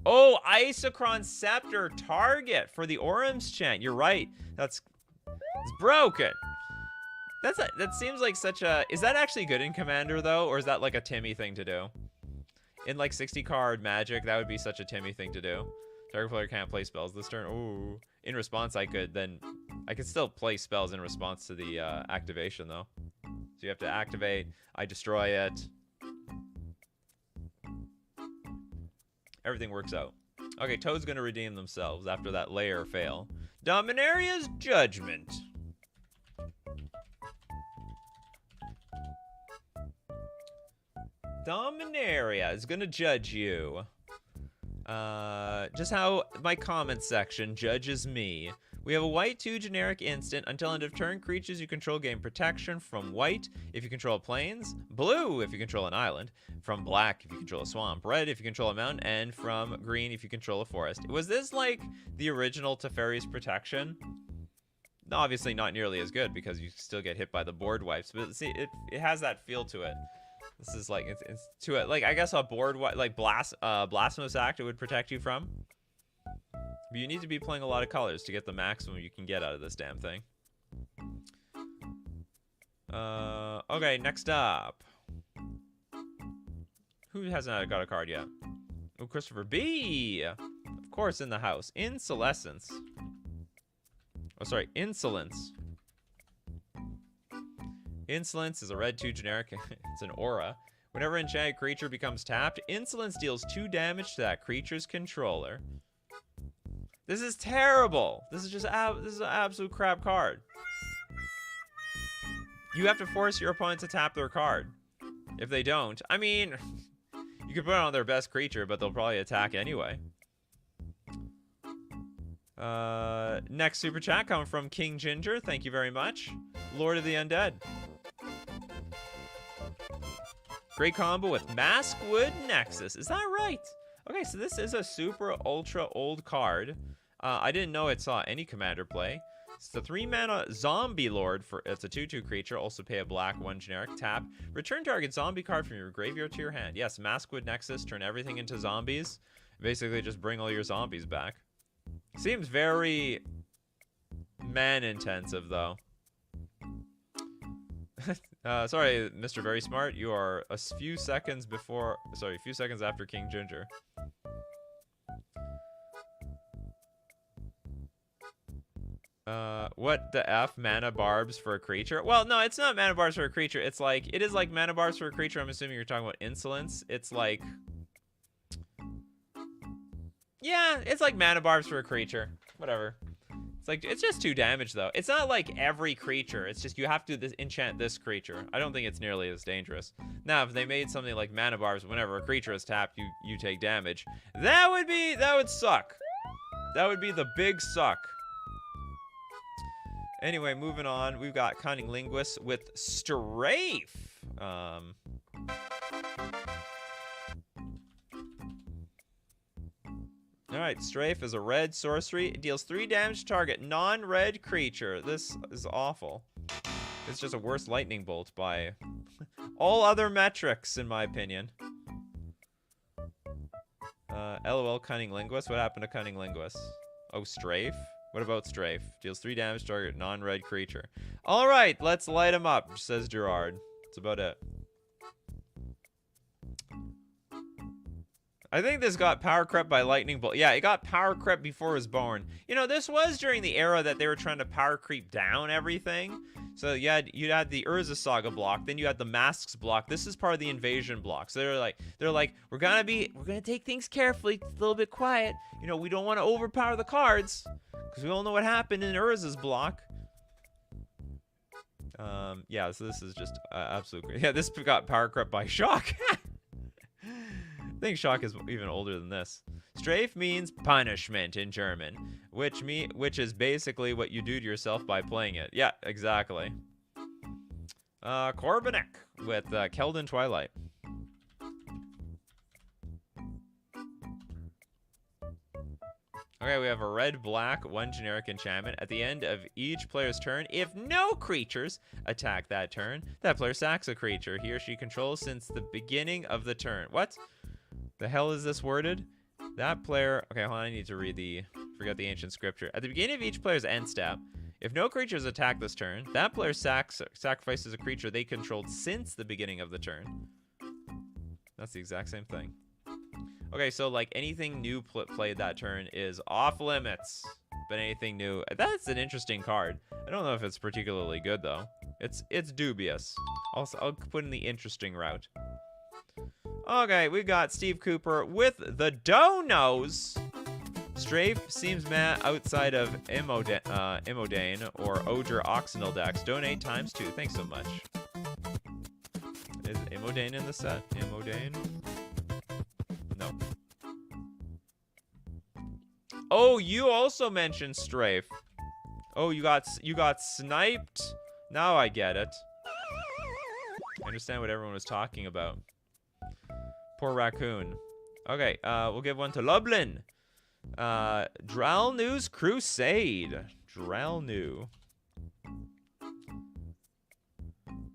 Oh, Isochron Scepter target for the Orum's chant. You're right. It's broken. That seems like such a... Is that actually good in Commander, though? Or is that like a Timmy thing to do? In like 60 card Magic, that would be such a Timmy thing to do. Target player can't play spells this turn. Ooh. In response, I could still play spells in response to the activation, though. So you have to activate. I destroy it. Everything works out. Okay, Toad's gonna redeem themselves after that layer fail. Dominaria's Judgment. Dominaria is gonna judge you. Just how my comment section judges me. We have a white 2 generic instant. Until end of turn, creatures you control gain protection from white if you control plains, blue if you control an island, from black if you control a swamp, red if you control a mountain, and from green if you control a forest. Was this like the original Teferi's protection? No, obviously not nearly as good because you still get hit by the board wipes, but see, it has that feel to it. This is like, it's to it, like, I guess a board wipe, like Blasphemous Act it would protect you from. But you need to be playing a lot of colors to get the maximum you can get out of this damn thing. Okay, next up. Who hasn't got a card yet? Oh, Christopher B. Of course, in the house. Insolescence. Oh, sorry, Insolence. Insolence is a red 2 generic. It's an aura. Whenever an enchanted creature becomes tapped, Insolence deals 2 damage to that creature's controller. This is terrible. This is just this is an absolute crap card. You have to force your opponent to tap their card. If they don't, I mean, you could put it on their best creature, but they'll probably attack anyway. Next super chat coming from King Ginger. Thank you very much. Lord of the Undead. Great combo with Maskwood Nexus. Is that right? Okay, so this is a super ultra old card. I didn't know it saw any commander play. It's the 3-mana Zombie Lord. It's a 2/2 creature. Also pay a black 1 generic. Tap. Return target zombie card from your graveyard to your hand. Yes, Maskwood Nexus. Turn everything into zombies. Basically, just bring all your zombies back. Seems very man-intensive, though. Sorry, Mr. Very Smart. You are a few seconds before... Sorry, a few seconds after King Ginger. What the F? Mana barbs for a creature? Well, no, it's not mana barbs for a creature. It's like... It is like mana barbs for a creature. I'm assuming you're talking about Insolence. It's like... Yeah, it's like mana barbs for a creature. Whatever. It's like, it's just 2 damage, though. It's not like every creature. It's just you have to enchant this creature. I don't think it's nearly as dangerous. Now, if they made something like mana barbs, whenever a creature is tapped, you take damage. That would suck. That would be the big suck. Anyway, moving on. We've got Cunning Linguist with Strafe. Alright, Strafe is a red sorcery. It deals 3 damage to target non-red creature. This is awful. It's just a worse lightning bolt by all other metrics, in my opinion. LOL Cunning Linguist. What happened to Cunning Linguist? Oh, Strafe? What about Strafe? Deals 3 damage to target non-red creature. Alright, let's light him up, says Gerard. That's about it. I think this got power crept by lightning bolt. Yeah, it got power crept before it was born. You know, this was during the era that they were trying to power creep down everything. So you had the Urza Saga block, then you had the Masks block. This is part of the invasion block. So they're like, we're gonna take things carefully, a little bit quiet. You know, we don't want to overpower the cards because we all know what happened in Urza's block. Yeah, so this is just absolutely. Yeah, this got power crept by Shock. I think Shock is even older than this. Strafe means punishment in German, which is basically what you do to yourself by playing it. Yeah, exactly. Korbanek with Keldon Twilight. Okay, we have a red-black, 1 generic enchantment. At the end of each player's turn, if no creatures attack that turn, that player sacks a creature he or she controls since the beginning of the turn. What the hell is this worded? That player... Okay, hold on, I need to read the... Forget the ancient scripture. At the beginning of each player's end step, if no creatures attack this turn, that player sacrifices a creature they controlled since the beginning of the turn. That's the exact same thing. Okay, so like anything new played that turn is off limits. But anything new, that's an interesting card. I don't know if it's particularly good though. It's dubious. I'll put in the interesting route. Okay, we got Steve Cooper with the Donos. Strafe seems mad outside of Imodane or Odre Oxenal decks. Donate ×2. Thanks so much. Is Imodane in the set? Imodane? No. Oh, you also mentioned Strafe. Oh, you got sniped. Now I get it. I understand what everyone was talking about. Poor raccoon. Okay, we'll give one to Lublin. Dralnu's Crusade. Dralnu.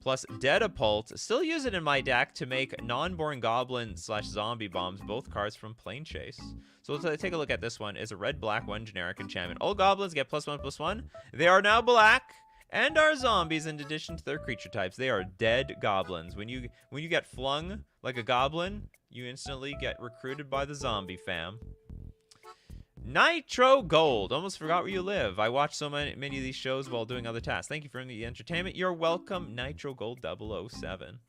Plus Dedapult. Still use it in my deck to make non-born goblin / zombie bombs, both cards from Planechase. So let's take a look at this one. It's a red-black 1 generic enchantment. All goblins get +1/+1. They are now black and are zombies in addition to their creature types. They are dead goblins. When you get flung like a goblin, you instantly get recruited by the zombie fam. Nitro Gold. Almost forgot where you live. I watch so many of these shows while doing other tasks. Thank you for the entertainment. You're welcome, Nitro Gold 007.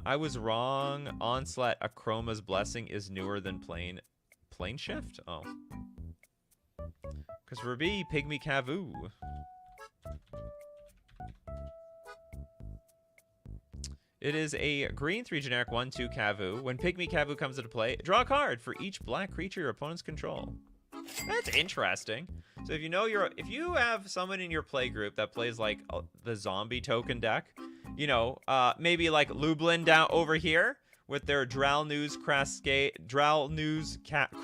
I was wrong. Onslaught Akroma's Blessing is newer than Planeshift? Oh. Christopher B. Pygmy Kavu. It is a green 3 generic 1/2 Kavu. When Pygmy Kavu comes into play, draw a card for each black creature your opponents control. That's interesting. So if you have someone in your play group that plays like the zombie token deck, you know, maybe like Lublin down over here with their Dralnu's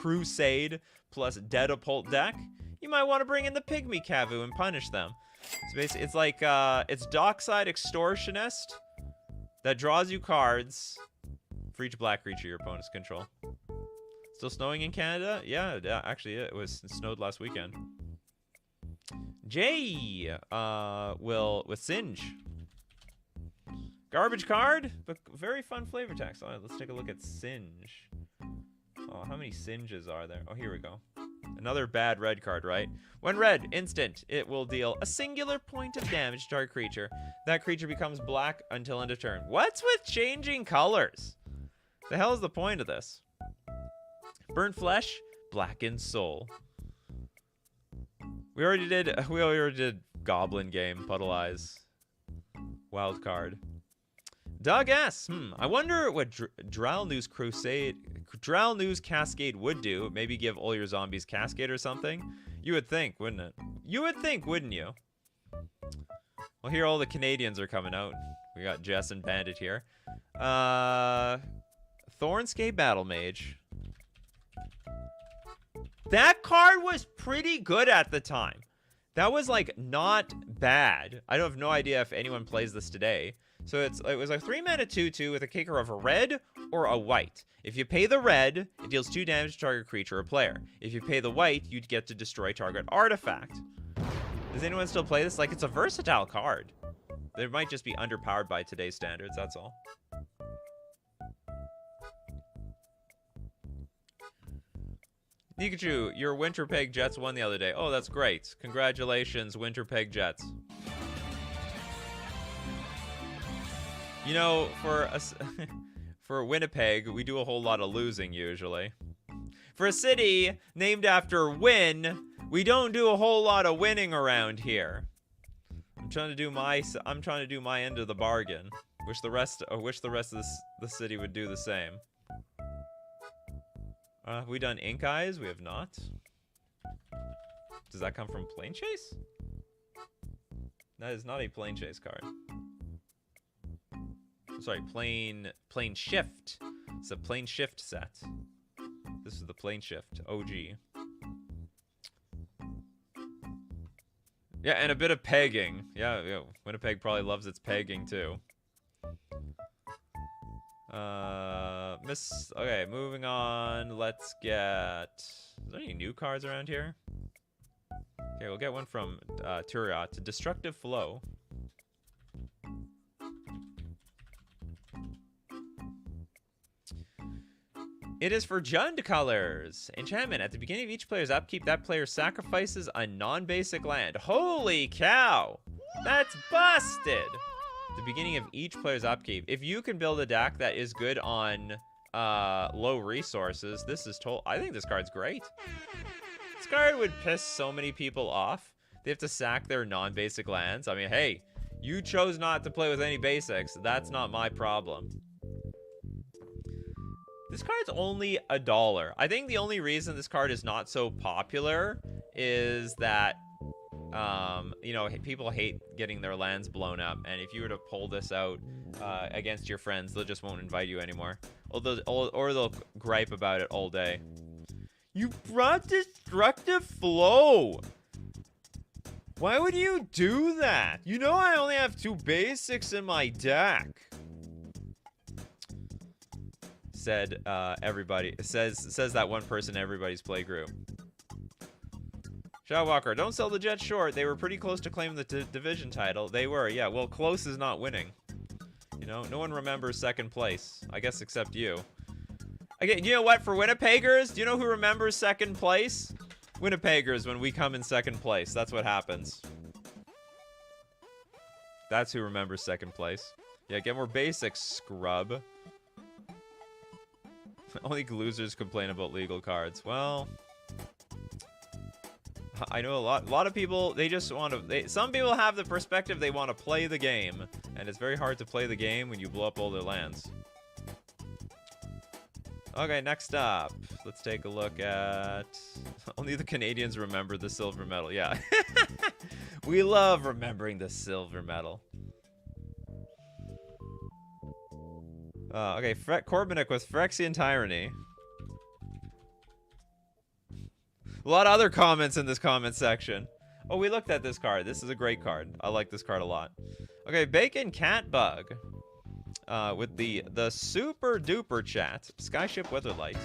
Crusade plus Dedapult deck, you might want to bring in the Pygmy Kavu and punish them. So basically, it's like it's Dockside Extortionist that draws you cards for each black creature your opponents control. Still snowing in Canada? Yeah, actually, it snowed last weekend. Jay with Singe. Garbage card, but very fun flavor text. All right, let's take a look at Singe. Oh, how many Singes are there? Oh, here we go. Another bad red card, right? When red, instant, it will deal a singular point of damage to our creature. That creature becomes black until end of turn. What's with changing colors? The hell is the point of this? Burnt Flesh, Blackened Soul. We already did Goblin Game, Puddle Eyes. Wild card. Doug S. I wonder what Dralnu's Cascade would do. Maybe give all your zombies Cascade or something. You would think, wouldn't it? You would think, wouldn't you? Well, here all the Canadians are coming out. We got Jess and Bandit here. Thornscape Battle Mage. That card was pretty good at the time. That was like not bad. I have no idea if anyone plays this today. So it was a 3-mana 2/2 with a kicker of a red or a white. If you pay the red, it deals 2 damage to target creature or player. If you pay the white, you'd get to destroy target artifact. Does anyone still play this? Like, it's a versatile card. It might just be underpowered by today's standards, that's all. Nikachu, your Winnipeg Jets won the other day. Oh, that's great. Congratulations, Winnipeg Jets. You know, for Winnipeg, we do a whole lot of losing usually. For a city named after Win, we don't do a whole lot of winning around here. I'm trying to do my end of the bargain. Wish the rest of the city would do the same. Have we done Ink Eyes? We have not. Does that come from Planechase? That is not a Planechase card. Sorry, Planeshift. It's a Planeshift set. This is the Planeshift OG. Yeah, and a bit of pegging. Yeah, Winnipeg probably loves its pegging too. Okay, moving on. Let's get... Is there any new cards around here? Okay, we'll get one from Turiat. Destructive Flow. It is for Jund colors. Enchantment. At the beginning of each player's upkeep, that player sacrifices a non-basic land. Holy cow! That's busted! At the beginning of each player's upkeep. If you can build a deck that is good on low resources, this is I think this card's great. This card would piss so many people off. They have to sack their non-basic lands. I mean, hey, you chose not to play with any basics. That's not my problem. This card's only $1. I think the only reason this card is not so popular is that, you know, people hate getting their lands blown up. And if you were to pull this out against your friends, they just won't invite you anymore. Or they'll gripe about it all day. You brought Destructive Flow! Why would you do that? You know I only have 2 basics in my deck. Said everybody says that one person in everybody's playgroup. Shadowwalker, don't sell the Jets short. They were pretty close to claiming the division title. They were, yeah. Well, close is not winning. You know, no one remembers second place. I guess except you. Again, you know what? For Winnipeggers, do you know who remembers second place? Winnipeggers, when we come in second place. That's what happens. That's who remembers second place. Yeah, get more basics, scrub. Only losers complain about legal cards. Well, I know a lot of people, they just want to... some people have the perspective they want to play the game. And it's very hard to play the game when you blow up all their lands. Okay, next up. Let's take a look at... Only the Canadians remember the silver medal. Yeah. We love remembering the silver medal. Okay, Corbinic with Phyrexian Tyranny. A lot of other comments in this comment section. Oh, we looked at this card. This is a great card. I like this card a lot. Okay, Bacon Catbug. With the super duper chat. Skyship Weatherlight.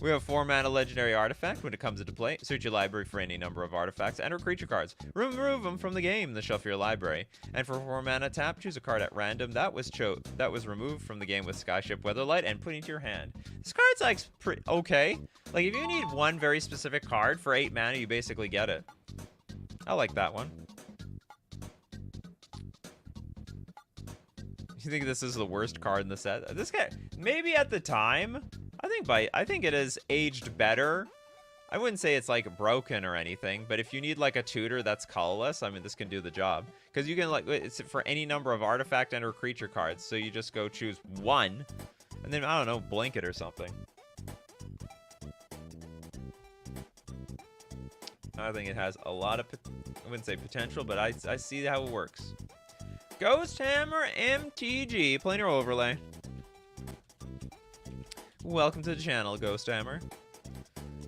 We have 4-mana legendary artifact. When it comes into play, search your library for any number of artifacts and or creature cards. Remove them from the game, then shuffle your library. And for 4-mana tap, choose a card at random that was removed from the game with Skyship Weatherlight and put into your hand. This card's like pretty okay. Like if you need one very specific card for 8 mana, you basically get it. I like that one. You think this is the worst card in the set? This guy, maybe at the time. I think it has aged better. I wouldn't say it's like broken or anything, but if you need like a tutor that's colorless, I mean, this can do the job. Because you can like, it's for any number of artifact and or creature cards. So you just go choose one, and then, I don't know, blink it or something. I think it has a lot of, I wouldn't say potential, but I see how it works. Ghost Hammer MTG, planar overlay. Welcome to the channel, Ghost Hammer.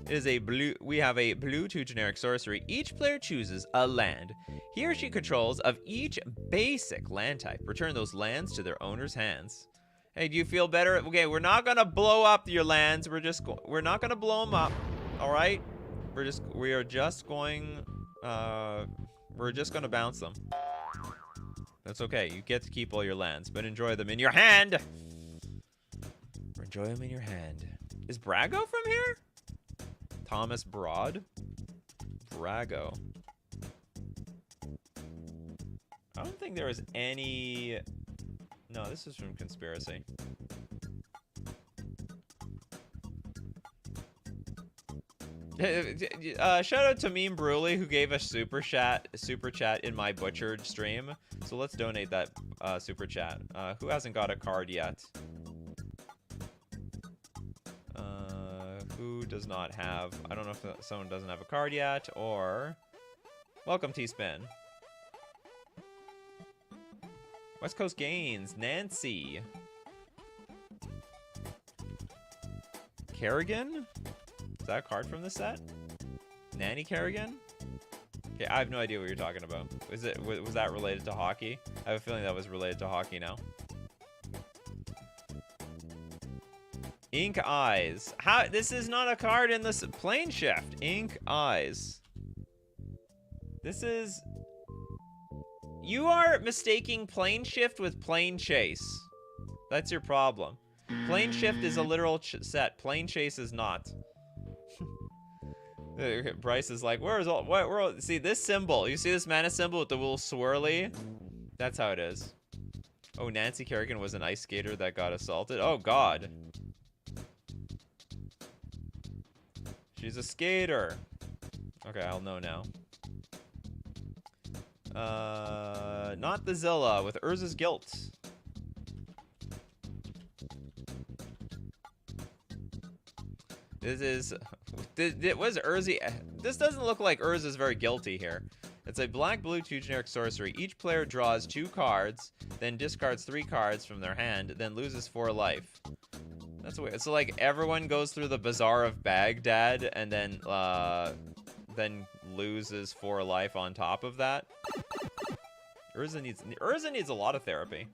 It is a blue. We have a blue 2 generic sorcery. Each player chooses a land he or she controls of each basic land type. Return those lands to their owner's hands. Hey, do you feel better? Okay, we're not gonna blow up your lands. We're not gonna blow them up. All right. We are just going to bounce them. That's okay. You get to keep all your lands, but enjoy them in your hand. Enjoy them in your hand. Is Brago from here? Thomas Broad? Brago. I don't think there was any... No, this is from Conspiracy. Shout out to Meme Bruley who gave us super chat in my butchered stream. So let's donate that super chat. Who hasn't got a card yet? Who does not have? I don't know if someone doesn't have a card yet, or welcome T-Spin. West Coast Gains. Nancy. Kerrigan? Is that a card from the set? Nanny Kerrigan? Okay, I have no idea what you're talking about. Was that related to hockey? I have a feeling that was related to hockey now. Ink Eyes. How? This is not a card in this Planeshift. Ink Eyes. This is... You are mistaking Planeshift with Plane Chase. That's your problem. Planeshift is a literal set. Plane Chase is not. Bryce is like, where's all... What? See this symbol? You see this mana symbol with the little swirly? That's how it is. Oh, Nancy Kerrigan was an ice skater that got assaulted. Oh, God. She's a skater. Okay, I'll know now. Not the Zilla with Urza's Guilt. This is... What is Urza? This doesn't look like Urza's very guilty here. It's a black-blue 2 generic sorcery. Each player draws 2 cards, then discards 3 cards from their hand, then loses 4 life. That's weird. So like everyone goes through the Bazaar of Baghdad and then loses 4 life on top of that. Urza needs a lot of therapy.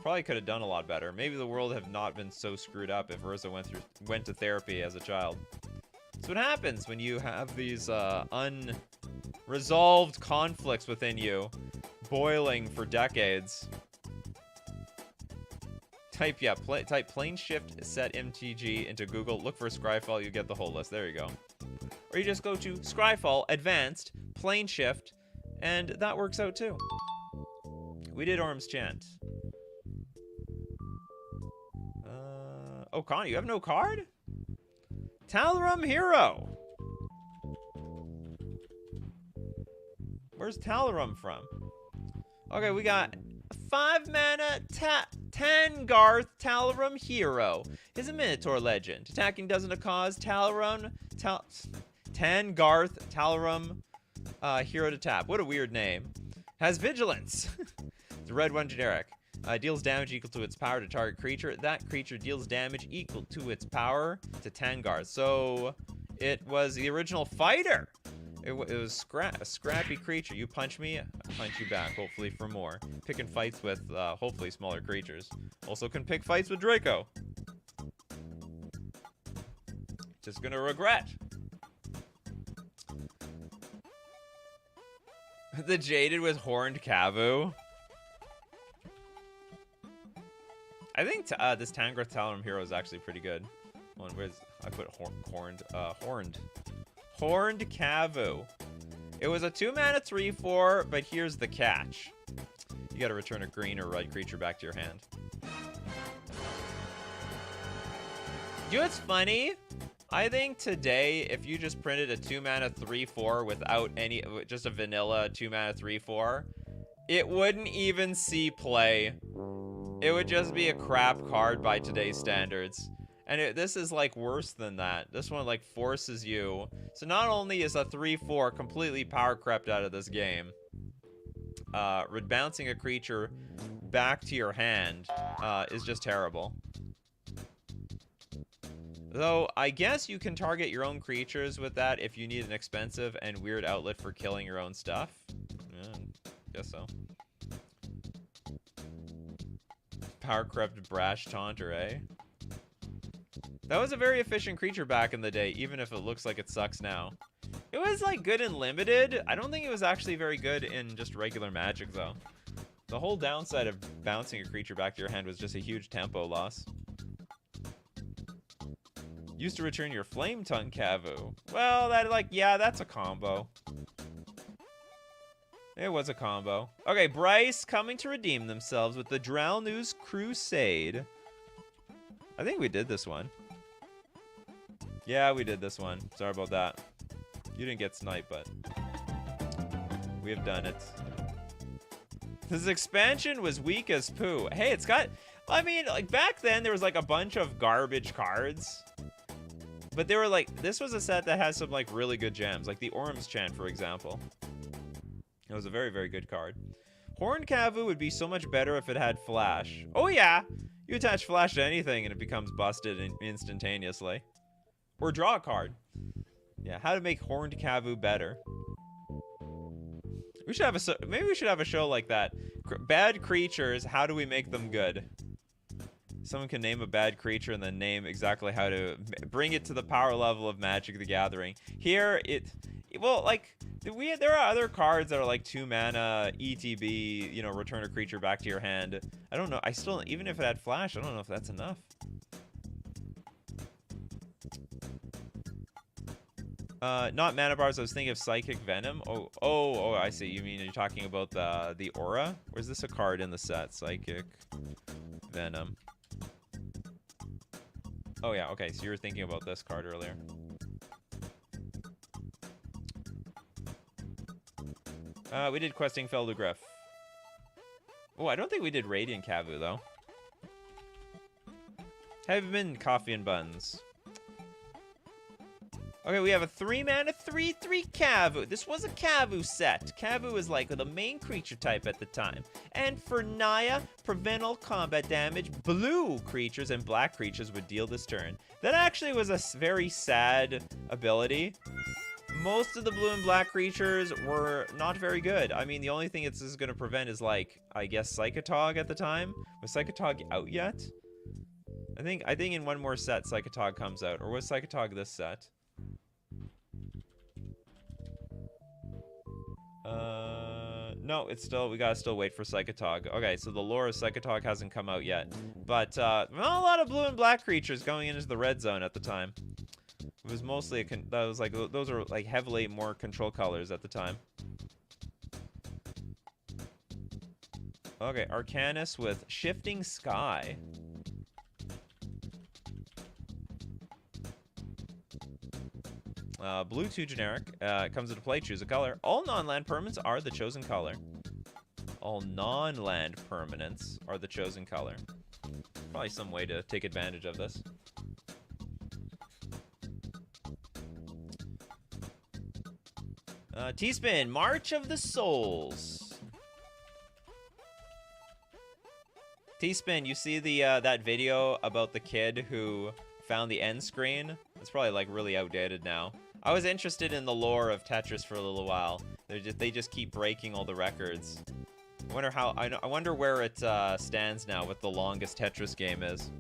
Probably could have done a lot better. Maybe the world have not been so screwed up if Urza went to therapy as a child. That's what happens when you have these unresolved conflicts within you, boiling for decades. Type Planeshift set MTG into Google, look for Scryfall, you get the whole list. There you go. Or you just go to Scryfall, Advanced, Planeshift, and that works out too. We did Orm's Chant. Oh, Connie, you have no card? Talarum Hero. Where's Talarum from? Okay, we got 5 mana, 10 Garth, Talarum Hero. Is a Minotaur legend. Attacking doesn't a cause, Talarum, 10 Garth, Talarum Hero to tap. What a weird name. Has Vigilance. It's a red 1 generic. Deals damage equal to its power to target creature. That creature deals damage equal to its power to 10 Garth. So it was the original fighter. It was a scrappy creature. You punch me, I punch you back, hopefully for more. Picking fights with, hopefully, smaller creatures. Also can pick fights with Draco. Just gonna regret. The Jaded with Horned Kavu. I think this Tangrowth Talarum Hero is actually pretty good. Where's I put Horned Kavu. It was a 2 mana 3/4, but here's the catch. You gotta return a green or red creature back to your hand. You know what's funny? I think today, if you just printed a 2 mana 3/4 without any, just a vanilla 2 mana 3/4, it wouldn't even see play. It would just be a crap card by today's standards. And this is like worse than that. This one like forces you. So not only is a 3/4 completely power crept out of this game, rebouncing a creature back to your hand is just terrible. Though I guess you can target your own creatures with that if you need an expensive and weird outlet for killing your own stuff. Yeah, guess so. Power crept Brash Taunter, eh? That was a very efficient creature back in the day, even if it looks like it sucks now. It was like good in limited. I don't think it was actually very good in just regular Magic though. The whole downside of bouncing a creature back to your hand was just a huge tempo loss. Used to return your Flame Tongue Kavu. Well, that's a combo. It was a combo. Okay, Bryce coming to redeem themselves with the Drow News Crusade. I think we did this one. Yeah, we did this one. Sorry about that. You didn't get sniped, but we have done it. This expansion was weak as poo. Hey, it's got... I mean, like, back then, there was, like, a bunch of garbage cards. But they were, like... This was a set that has some, like, really good gems. Like the Orm's Chant, for example. It was a very, very good card. Horned Kavu would be so much better if it had flash. Oh yeah! You attach flash to anything and it becomes busted instantaneously. Or draw a card. Yeah, how to make Horned Kavu better. We should have maybe we should have a show like that. Bad creatures, how do we make them good? Someone can name a bad creature and then name exactly how to bring it to the power level of Magic the Gathering. Here, well, like, there are other cards that are like 2 mana, ETB, you know, return a creature back to your hand. I don't know. I still, even if it had flash, I don't know if that's enough. Not mana bars. I was thinking of Psychic Venom. Oh, I see. You mean you're talking about the aura? Or is this a card in the set? Psychic Venom. Oh yeah, okay. So you were thinking about this card earlier. We did Questing Feldegriff. Oh, I don't think we did Radiant Kavu though. Have you been Coffee and Buns? Okay, we have a 3-mana 3/3 Kavu. This was a Kavu set. Kavu was like the main creature type at the time. And for Naya, prevent all combat damage, blue creatures and black creatures would deal this turn. That actually was a very sad ability. Most of the blue and black creatures were not very good. I mean, the only thing it's going to prevent is, like, I guess Psychotog at the time. Was Psychotog out yet? I think in one more set Psychotog comes out. Or was Psychotog this set? No, it's still, we gotta still wait for Psychotog. Okay, so the lore of Psychotog hasn't come out yet. But, not a lot of blue and black creatures going into the red zone at the time. It was mostly those are like heavily more control colors at the time. Okay, Arcanus with Shifting Sky. Blue 2 generic. Comes into play, choose a color. All non-land permanents are the chosen color. All non-land permanents are the chosen color. Probably some way to take advantage of this. T-Spin, March of the Souls. T-Spin, you see the that video about the kid who found the end screen? It's probably like really outdated now. I was interested in the lore of Tetris for a little while. They just keep breaking all the records. I wonder how. I wonder where it stands now. What the longest Tetris game is.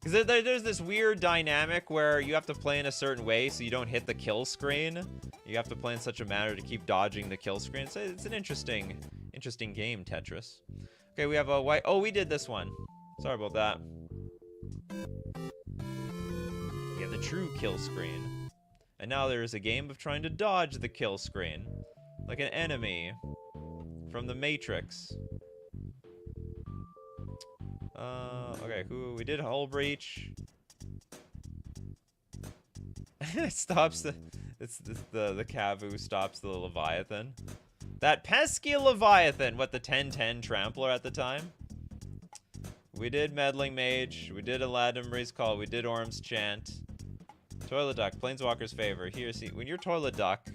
Because there's this weird dynamic where you have to play in a certain way so you don't hit the kill screen. You have to play in such a manner to keep dodging the kill screen. So it's an interesting game, Tetris. Okay, we have a white. Oh, we did this one. Sorry about that. We have the true kill screen. And now there is a game of trying to dodge the kill screen. Like an enemy from the Matrix. Okay, we did Hull Breach. It stops the Kavu stops the Leviathan. That pesky Leviathan, what, the 10/10 Trampler at the time? We did Meddling Mage, we did Aladdin Breeze Call, we did Orm's Chant. Toilet Duck, Planeswalker's Favor. Here, see, when you're Toilet Duck,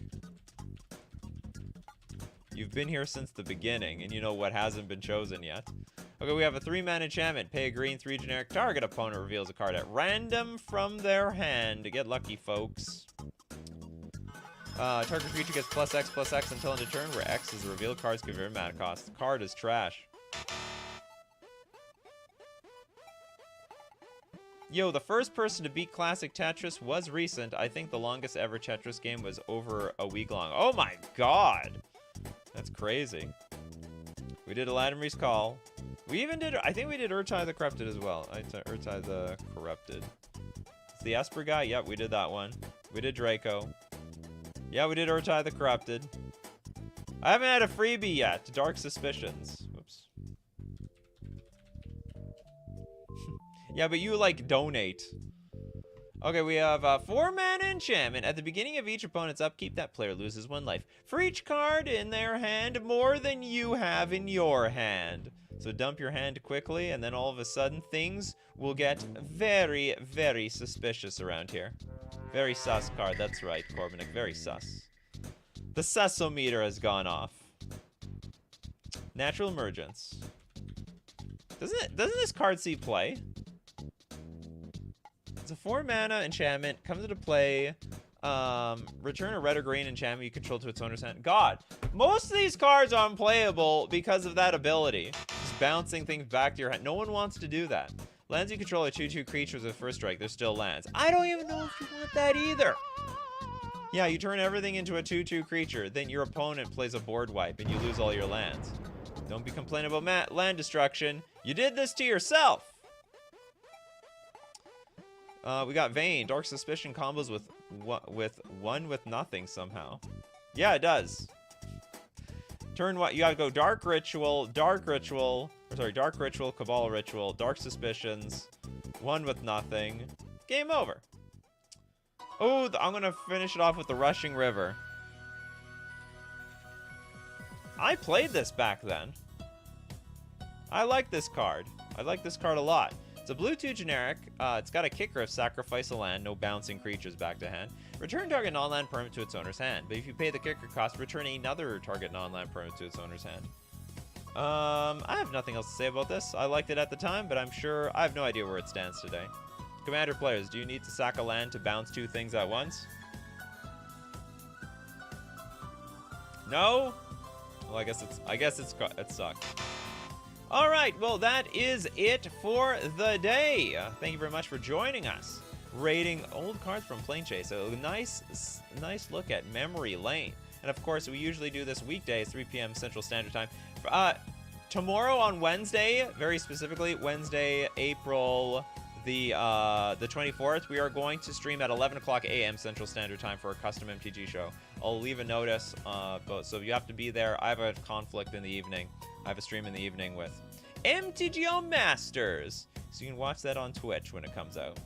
you've been here since the beginning, and you know what hasn't been chosen yet. Okay, we have a 3-mana enchantment. Pay a green, 3 generic. Target opponent reveals a card at random from their hand. Get lucky, folks. Target creature gets +X/+X until end of turn, where X is the revealed card's given mana cost. The card is trash. Yo, the first person to beat Classic Tetris was recent. I think the longest ever Tetris game was over a week long. Oh my god! That's crazy. We did Aladdin Breeze Call. We even did, I think we did Urtai the Corrupted as well. Urtai the Corrupted. It's the Esper guy? Yep, we did that one. We did Draco. Yeah, we did Urtai the Corrupted. I haven't had a freebie yet. Dark Suspicions. Whoops. Yeah, but you, like, donate. Okay, we have a 4-mana enchantment. At the beginning of each opponent's upkeep, that player loses 1 life. For each card in their hand, more than you have in your hand. So dump your hand quickly, and then all of a sudden, things will get very, very suspicious around here. Very sus card, that's right, Corbinik, very sus. The susometer has gone off. Natural Emergence. Doesn't this card see play? It's a 4 mana enchantment. Comes into play. Return a red or green enchantment you control to its owner's hand. God, most of these cards are unplayable because of that ability. Just bouncing things back to your hand. No one wants to do that. Lands you control are 2/2 creatures with first strike. They're still lands. I don't even know if you want that either. Yeah, you turn everything into a 2/2 creature. Then your opponent plays a board wipe and you lose all your lands. Don't be complaining about land destruction. You did this to yourself. We got Vayne. Dark Suspicion combos with one with nothing somehow. Yeah, it does. Turn what? You gotta go Dark Ritual, Dark Ritual, Cabal Ritual, Dark Suspicions, one with nothing. Game over. Oh, I'm gonna finish it off with the Rushing River. I played this back then. I like this card. I like this card a lot. It's a blue 2 generic. It's got a kicker of sacrifice a land, no bouncing creatures back to hand. Return target non-land permanent to its owner's hand. But if you pay the kicker cost, return another target non-land permanent to its owner's hand. I have nothing else to say about this. I liked it at the time, but I'm sure I have no idea where it stands today. Commander players, do you need to sack a land to bounce 2 things at once? No? Well, I guess it sucked. All right, well, that is it for the day. Thank you very much for joining us. Rating old cards from Planechase. So nice look at memory lane. And of course, we usually do this weekdays, 3 p.m. Central Standard Time. Tomorrow on Wednesday, very specifically Wednesday, April the 24th, we are going to stream at 11 o'clock a.m. Central Standard Time for a custom MTG show. I'll leave a notice, so you have to be there. I have a conflict in the evening. I have a stream in the evening with MTGO Masters, so you can watch that on Twitch when it comes out.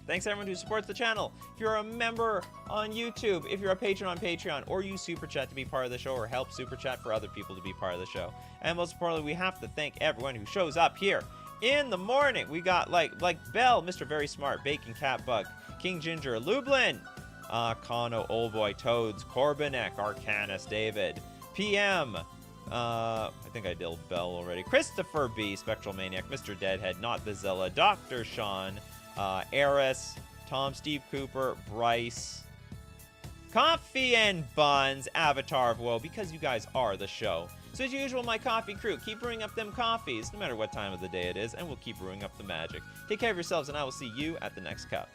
Thanks everyone who supports the channel. If you're a member on YouTube, if you're a patron on Patreon, or use Super Chat to be part of the show, or help Super Chat for other people to be part of the show. And most importantly, we have to thank everyone who shows up here in the morning. We got like Bell, Mr. Very Smart, Bacon Catbug, King Ginger, Lublin, Kano, Old Boy, Toads, Corbinek, Arcanus, David, PM, I think I did Bell already, Christopher B, Spectral Maniac, Mr. Deadhead, Not Vizilla, Dr. Sean, Eris, Tom, Steve Cooper, Bryce, Coffee and Buns, Avatar of Woe, because you guys are the show. So as usual, my coffee crew, keep brewing up them coffees, no matter what time of the day it is, and we'll keep brewing up the magic. Take care of yourselves, and I will see you at the next cup.